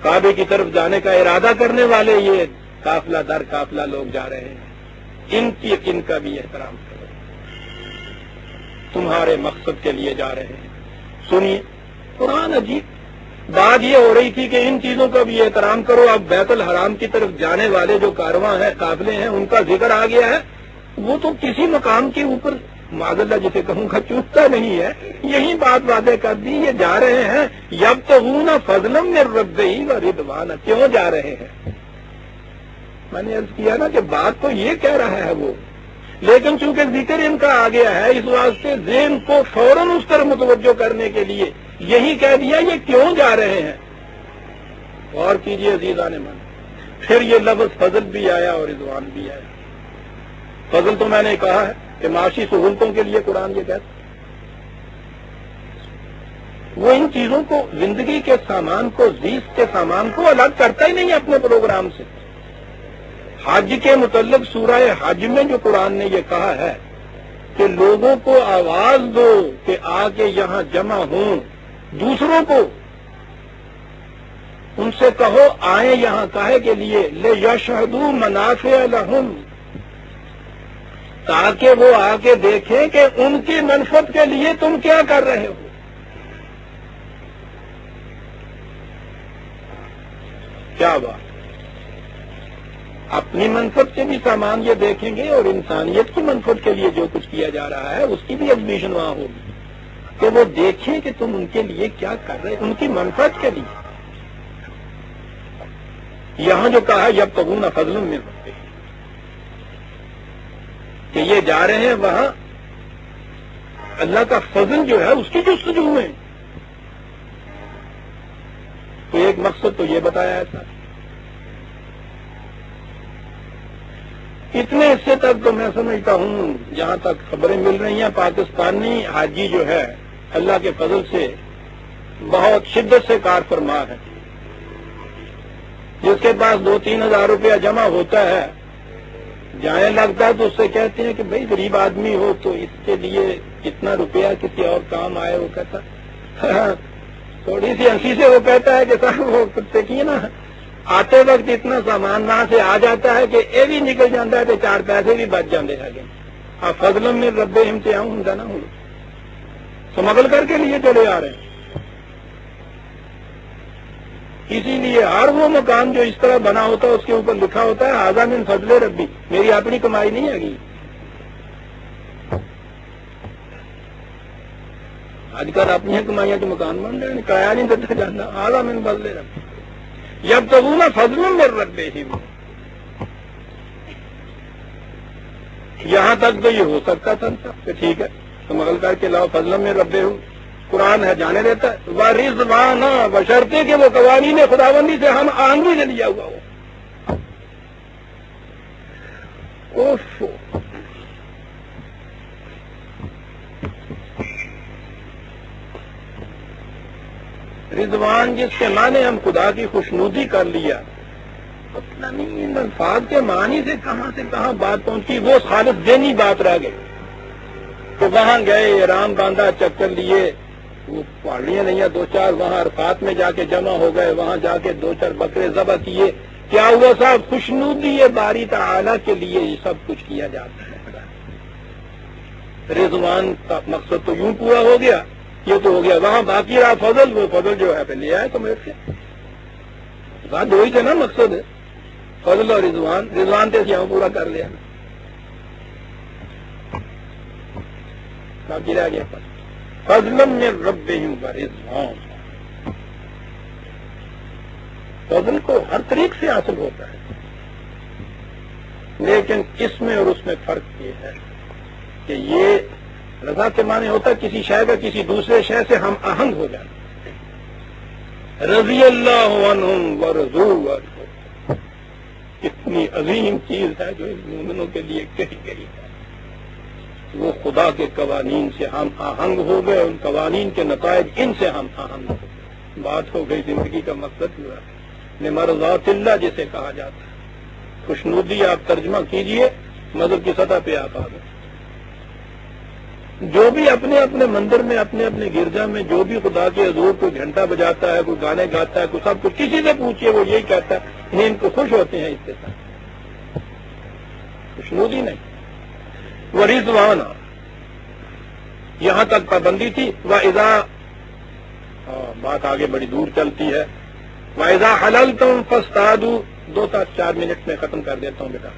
کعبے کی طرف جانے کا ارادہ کرنے والے یہ قافلہ در قافلہ لوگ جا رہے ہیں، ان کا بھی احترام کرو. تمہارے مقصد کے لیے جا رہے ہیں. سنیے قرآن عجیب بات یہ ہو رہی تھی کہ ان چیزوں کا بھی احترام کرو. اب بیت الحرام کی طرف جانے والے جو کارواں ہیں، قافلے ہیں، ان کا ذکر آ گیا ہے. وہ تو کسی مقام کے اوپر معذاللہ جسے کہوں گا چوکتا نہیں ہے. یہی بات واضح کر دی، یہ جا رہے ہیں یبتغون فضلا من ربہم ورضوانا. کیوں جا رہے ہیں؟ میں نے عرض کیا نا کہ بات تو یہ کہہ رہا ہے وہ، لیکن چونکہ ذکر ان کا آ گیا ہے اس واسطے ذہن کو فوراً اس طرف متوجہ کرنے کے لیے یہی کہہ دیا یہ کیوں جا رہے ہیں. غور کیجیے عزیزان من. پھر یہ لفظ فضل بھی آیا اور رضوان بھی آیا. فضل تو میں نے کہا ہے کہ معاشی سہولتوں کے لیے قرآن یہ کہتا ہے. وہ ان چیزوں کو، زندگی کے سامان کو، زیست کے سامان کو الگ کرتا ہی نہیں اپنے پروگرام سے. حج کے متعلق سورہ حج میں جو قرآن نے یہ کہا ہے کہ لوگوں کو آواز دو کہ آ کے یہاں جمع ہوں، دوسروں کو ان سے کہو آئیں یہاں کاہے کے لیے لِیَشْهَدُوا مَنَافِعَ لَهُمْ، تاکہ وہ آ کے دیکھیں کہ ان کی منفعت کے لیے تم کیا کر رہے ہو. کیا بات، اپنی منفعت کے بھی سامان یہ دیکھیں گے اور انسانیت کی منفعت کے لیے جو کچھ کیا جا رہا ہے اس کی بھی ایگزیبیشن وہاں ہوگی کہ وہ دیکھیں کہ تم ان کے لیے کیا کر رہے، ان کی منفعت کے لیے. یہاں جو کہا یبتغون فضلا من ربہم کہ یہ جا رہے ہیں وہاں اللہ کا فضل جو ہے اس کی جستجو میں. تو ایک مقصد تو یہ بتایا ایسا. اتنے حصے تک تو میں سمجھتا ہوں جہاں تک خبریں مل رہی ہیں پاکستانی حاجی جو ہے اللہ کے فضل سے بہت شدت سے کار فرما ہے. جس کے پاس 2-3 ہزار روپیہ جمع ہوتا ہے جائیں لگتا ہے تو اس سے کہتے ہیں کہ بھائی غریب آدمی ہو تو اس کے لیے اتنا روپیہ کسی اور کام آئے. وہ کہتا تھوڑی سی ہنسی سے وہ کہتا ہے کہ صاحب وہ کتے کی نا آتے وقت اتنا سامان وہاں سے آ جاتا ہے کہ یہ بھی نکل جاتا ہے تو 4 پیسے بھی بچ جاتے ہیں. آپ فضل میں رب امتحان ہوں نا ہوں سمگل کر کے لیے چلے آ رہے ہیں. اسی لیے ہر وہ مکان جو اس طرح بنا ہوتا ہے اس کے اوپر لکھا ہوتا ہے ھذا من فضل ربی، میری اپنی کمائی نہیں ہے گی. آج کل اپنی کمائیاں جو مکان بن رہے ہیں کرایہ نہیں دیتا جانا. ھذا من فضل ربی یبتغون فضلا من ربہم. یہاں تک تو یہ ہو سکتا تھا کہ ٹھیک ہے سمگل کر کے لاؤ فضلا من ربہم. قرآن ہے جانے دیتا ہے وَرِضْوَانًا بشرطے کہ وہ قوانین خداوندی سے ہم آہنگی سے لیا ہوا ہو. رضوان جس کے معنی ہم خدا کی خوشنودی کر لیا، پتہ نہیں ان الفاظ کے معنی سے کہاں بات پہنچی. وہ خالص ذہنی بات رہ گئی تو وہاں گئے احرام باندھا چکر لیے، وہ پہاڑیاں نہیں ہیں 2-4 وہاں عرفات میں جا کے جمع ہو گئے، وہاں جا کے 2-4 بکرے ذبح کیے. کیا ہوا صاحب؟ خوشنودی باری تعالیٰ کے لیے یہ سب کچھ کیا جاتا ہے. رضوان کا مقصد تو یوں پورا ہو گیا، یہ تو ہو گیا. وہاں باقی رہا فضل، وہ فضل جو ہے پہلے آئے تو میرے سے بات وہی تھا نا مقصد ہے فضل اور رضوان. رضوان تو یہاں پورا کر لیا باقی رہ گیا فضلا من ربہم ورضوان. فضل کو ہر طریق سے حاصل ہوتا ہے لیکن اس میں اور اس میں فرق یہ ہے کہ یہ رضا کے معنی ہوتا ہے کسی شے کا کسی دوسرے شے سے ہم آہنگ ہو جانا. رضی اللہ عنہم ورضوا عنہ کتنی عظیم چیز ہے جو مومنوں کے لیے کہی گئی ہے. وہ خدا کے قوانین سے ہم آہنگ ہو گئے، ان قوانین کے نتائج ان سے ہم آہنگ ہو گئے. بات ہو گئی زندگی کا مقصد ہوا مرضات اللہ جسے کہا جاتا ہے. خوشنودی آپ ترجمہ کیجئے مذہب کی سطح پہ آپ آ گئے. جو بھی اپنے اپنے مندر میں اپنے اپنے گرجا میں جو بھی خدا کے حضور کوئی گھنٹا بجاتا ہے، کوئی گانے گاتا ہے، کوئی سب کچھ کسی سے پوچھئے وہ یہی کہتا ہے ان کو خوش ہوتے ہیں اس کے ساتھ. خوشنودی نہیں. ورضوان یہاں تک پابندی تھی. وَإِذَا بات آگے بڑی دور چلتی ہے. وَإِذَا حَلَلْتُمْ فَاصْطَادُوا 2-4 منٹ میں ختم کر دیتا ہوں بیٹا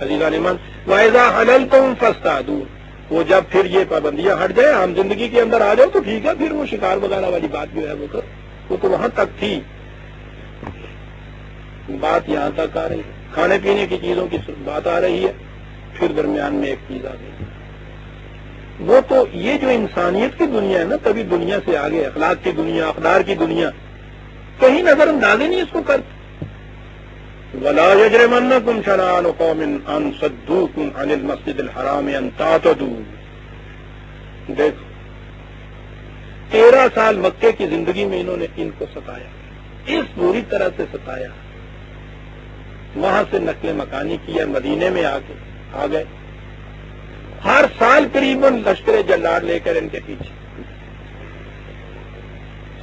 عزیزان ایمان. وَإِذَا حَلَلْتُمْ فَاصْطَادُوا وہ جب پھر یہ پابندیاں ہٹ جائے عام زندگی کے اندر آ جاؤ تو ٹھیک ہے، پھر وہ شکار وغیرہ والی بات جو ہے وہ تو وہاں تک تھی. بات یہاں تک آ رہی کھانے پینے کی چیزوں کی بات آ رہی ہے، پھر درمیان میں ایک چیز آ گئی، وہ تو یہ جو انسانیت کی دنیا ہے نا، تبھی دنیا سے آگے اخلاق کی دنیا، اقدار کی دنیا، کہیں نظر انداز ہی نہیں اس کو کرتے۔ وَلَا يَجْرِمَنَّكُمْ شَنَآنُ قَوْمٍ أَن صَدُّوكُمْ عَنِ الْمَسْجِدِ الْحَرَامِ أَن تَعْتَدُوا۔ دیکھو 13 سال مکے کی زندگی میں انہوں نے ان کو ستایا، اس بری طرح سے ستایا، وہاں سے نقل مکانی کیا، مدینے میں آ گئے، ہر سال قریباً لشکر جلاد لے کر ان کے پیچھے،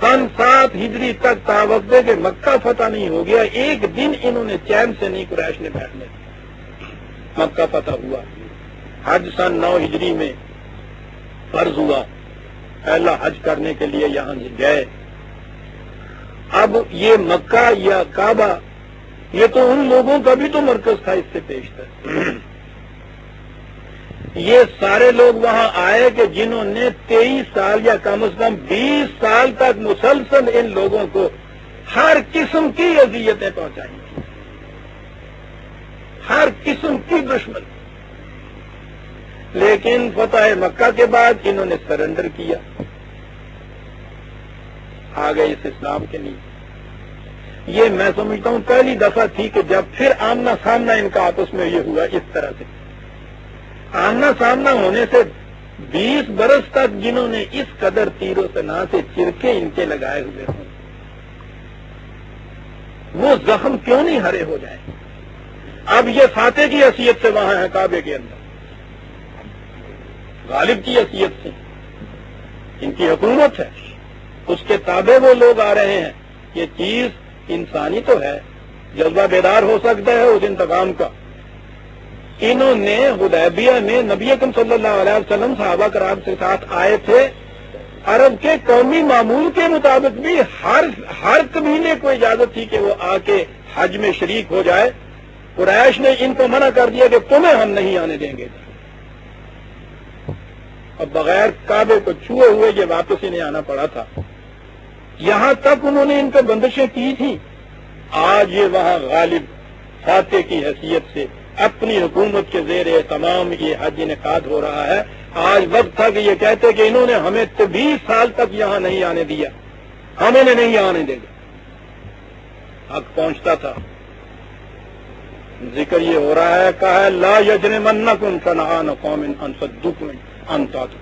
سن 7 ہجری تک تاوقع کہ مکہ فتح نہیں ہو گیا، ایک دن انہوں نے چین سے نہیں قریش نے بیٹھنے دیا۔ مکہ فتح ہوا، حج سن 9 ہجری میں فرض ہوا، پہلا حج کرنے کے لیے یہاں گئے۔ اب یہ مکہ یا کعبہ یہ تو ان لوگوں کا بھی تو مرکز تھا، اس سے پیشتر یہ سارے لوگ وہاں آئے کہ جنہوں نے 23 سال یا کم از کم 20 سال تک مسلسل ان لوگوں کو ہر قسم کی اذیتیں پہنچائی، ہر قسم کی دشمنی، لیکن فتح مکہ کے بعد انہوں نے سرنڈر کیا، آ گئے اس اسلام کے لیے۔ یہ میں سمجھتا ہوں پہلی دفعہ تھی کہ جب پھر آمنا سامنا ان کا آپس میں یہ ہوا، اس طرح سے آمنا سامنا ہونے سے 20 برس تک جنہوں نے اس قدر تیروں سے نہ سے چرکے ان کے لگائے ہوئے ہوں، وہ زخم کیوں نہیں ہرے ہو جائیں؟ اب یہ فاتح کی حیثیت سے وہاں ہے کعبے کے اندر، غالب کی حیثیت سے ان کی حکومت ہے، اس کے تابع وہ لوگ آ رہے ہیں۔ یہ چیز انسانی تو ہے، جذبہ بیدار ہو سکتا ہے اس انتقام کا۔ انہوں نے حدیبیہ میں نبی اکرم صلی اللہ علیہ وسلم صحابہ کرام کے ساتھ آئے تھے، عرب کے قومی معمول کے مطابق بھی ہر قبیلے کو اجازت تھی کہ وہ آ کے حج میں شریک ہو جائے، قریش نے ان کو منع کر دیا کہ تمہیں ہم نہیں آنے دیں گے، اب بغیر کعبے کو چھوئے ہوئے یہ واپس انہیں آنا پڑا تھا۔ یہاں تک انہوں نے ان کو بندشیں کی تھیں، آج یہ وہاں غالب فاتح کی حیثیت سے اپنی حکومت کے زیر تمام یہ حج انعقاد ہو رہا ہے۔ آج وقت تھا کہ یہ کہتے کہ انہوں نے ہمیں 20 سال تک یہاں نہیں آنے دیا، ہم انہیں نہیں آنے دیں گے، حق پہنچتا تھا۔ ذکر یہ ہو رہا ہے، کہا ہے لا یجرمنکم شنآن قوم ان صدوکم عن طاعتہ،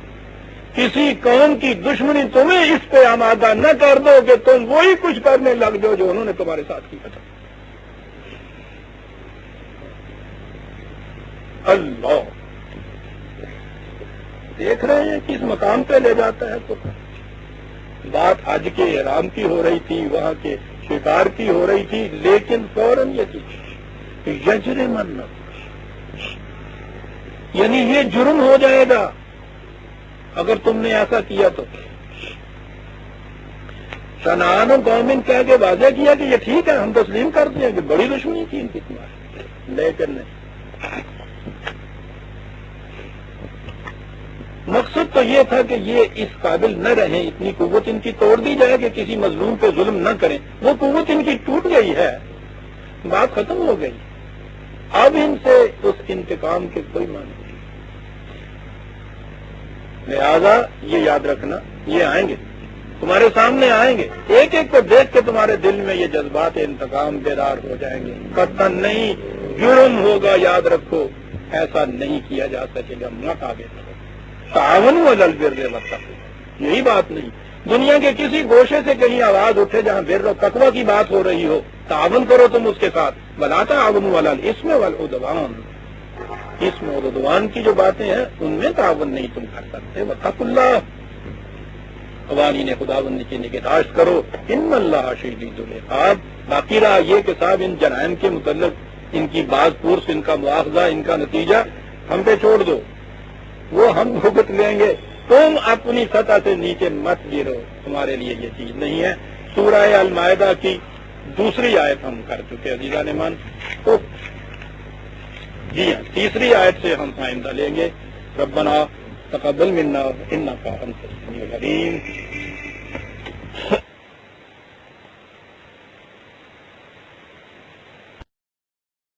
کسی قوم کی دشمنی تمہیں اس پہ آمادہ نہ کر دو کہ تم وہی کچھ کرنے لگ جاؤ جو انہوں نے تمہارے ساتھ کیا تھا۔ اللہ دیکھ رہے ہیں کس مقام پہ لے جاتا ہے۔ تو بات حج کے احرام کی ہو رہی تھی، وہاں کے شکار کی ہو رہی تھی، لیکن فوراً یہ چیز یجرمن، یعنی یہ جرم ہو جائے گا اگر تم نے ایسا کیا تو۔ شنآن قوم کہہ کے واضح کیا کہ یہ ٹھیک ہے، ہم تسلیم کرتے ہیں کہ بڑی دشمنی تھی ان کی تمہاری، لیکن نہیں، مقصد تو یہ تھا کہ یہ اس قابل نہ رہیں، اتنی قوت ان کی توڑ دی جائے کہ کسی مظلوم پہ ظلم نہ کریں۔ وہ قوت ان کی ٹوٹ گئی ہے، بات ختم ہو گئی، اب ان سے اس انتقام کے کوئی معنی نہیں۔ لہذا یہ یاد رکھنا، یہ آئیں گے تمہارے سامنے، آئیں گے، ایک ایک کو دیکھ کے تمہارے دل میں یہ جذبات انتقام بیدار ہو جائیں گے۔ قطعاً نہیں، جرم ہوگا، یاد رکھو، ایسا نہیں کیا جا سکے گا۔ مت آگے تعاونوا علی البر والتقوی، یہی بات نہیں، دنیا کے کسی گوشے سے کہیں آواز اٹھے جہاں بر و تقوی کی بات ہو رہی ہو، تعاون کرو تم اس کے ساتھ، ولا تعاونوا علی الاثم والعدوان، اسم و عدوان کی جو باتیں ہیں ان میں تعاون نہیں تم کر سکتے۔ واتقوا اللہ، قوانین خداوند کی نگہداشت کرو، ان اللہ شدید العقاب۔ باقی رہا یہ کہ صاحب ان جرائم کے متعلق ان کی باز پرس، ان کا مواخذہ، ان کا نتیجہ ہم پہ چھوڑ دو، وہ ہم بھگت لیں گے، تم اپنی سطح سے نیچے مت گرو، تمہارے لیے یہ چیز نہیں ہے۔ سورہ المائدہ کی دوسری آیت ہم کر چکے عزیزان ایمان، تو جی ہاں تیسری آیت سے ہم آئندہ لیں گے۔ ربنا تقبل منا انک انت السمیع العلیم۔